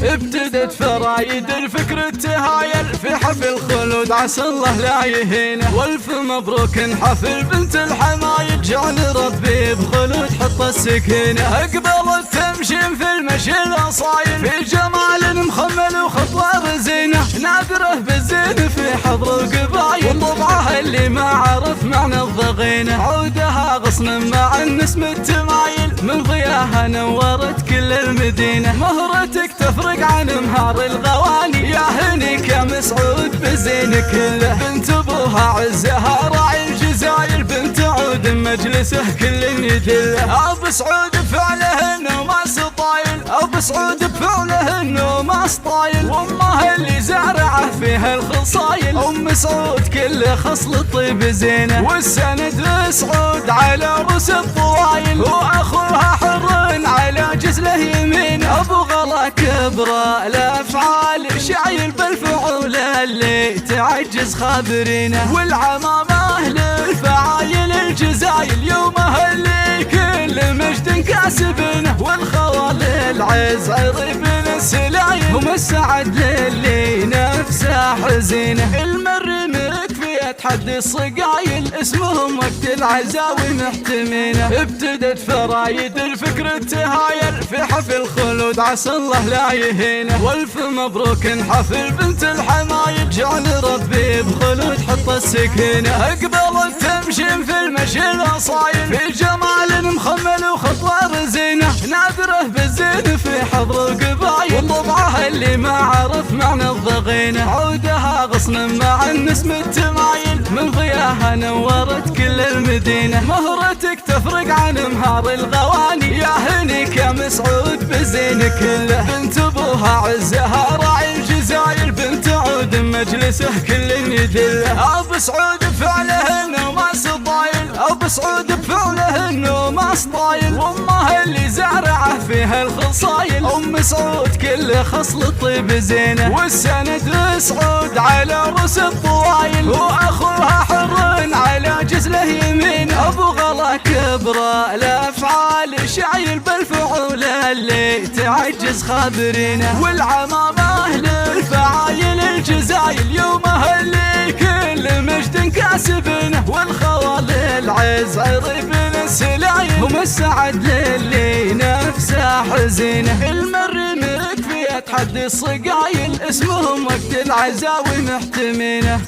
ابتدت فرايد الفكر التهايل في حفل خلود عسى الله لا يهينه. والف مبروك حفل بنت الحمايل جعل ربي بخلود حط السكينه. اقبلت تمشي في المشي الاصايل في جمال مخمل وخطوه رزينه. نادره بالزين في حضر القبايل وطبعها اللي ما عرف معنى الضغينه. عودها غصن مع النسم التمايل من ضياها نورت كل المدينه. مهرتك تفرق عن مهار الغواني يا هنيك يا مسعود بزين كله. بنت ابوها عزها راعي الجزاير بنت عود مجلسه كل يدله. ابو سعود بفعله انه ما سطايل ابو سعود بفعله انه ما سطايل. وامه اللي زارعه فيها الخصايل ام سعود كله خصل طيب زينه. والسند لسعود على رؤوس الطوايل واخوها حر على جزله يمين. ابو غلا كبره الافعال شايل بالفعول اللي تعجز خابرينه. والعمامه للفعايل الجزايل يومها اللي كل مجد كاسبينه. والخوال العز عربن السلايل هم السعد للي نفسه حزينه. المر مكفي تحدي الصقايل اسمهم وقت العزاوي محتمينه. ابتدت فرايد الفكر التهايل في حفل خلود عسى الله لا يهينه. والف مبروك حفل بنت الحمايل جعل ربي بخلود حط السكينه. اقبلت تمشي في المشي الاصايل في جمال مخمل وخطوه رزينه. نادره بالزين في حضر القبايل وطبعها اللي ما عرف معنى الضغينه. عودها غصن مع النسم التمايل من ضياها نورت كل المدينه. مهرتك تفرق عن مهار الغواني يا هنيك يا مسعود بزين كله. بنت ابوها عزها راعي الجزاير بنت عود مجلسه كل يدله. ابو سعود بفعله انه ما سطايل ابو سعود بفعله انه ما سطايل. وامه اللي زارعه فيها الخصايل ام سعود كله خصل طيب زينه. والسند لسعود على رؤوس الطوايل واخوها حر على جزله يمين. ابو غلا كبره الافعال شايل بالفعول اللي تعجز خابرينه. والعمامه للفعايل الجزايل يومها اللي كل مجد كاسبينه. والخوال العز عربن السلايل هم السعد للي نفسه حزينه. المر مكفي تحدي الصقايل اسمهم وقت العزاوي محتمينه.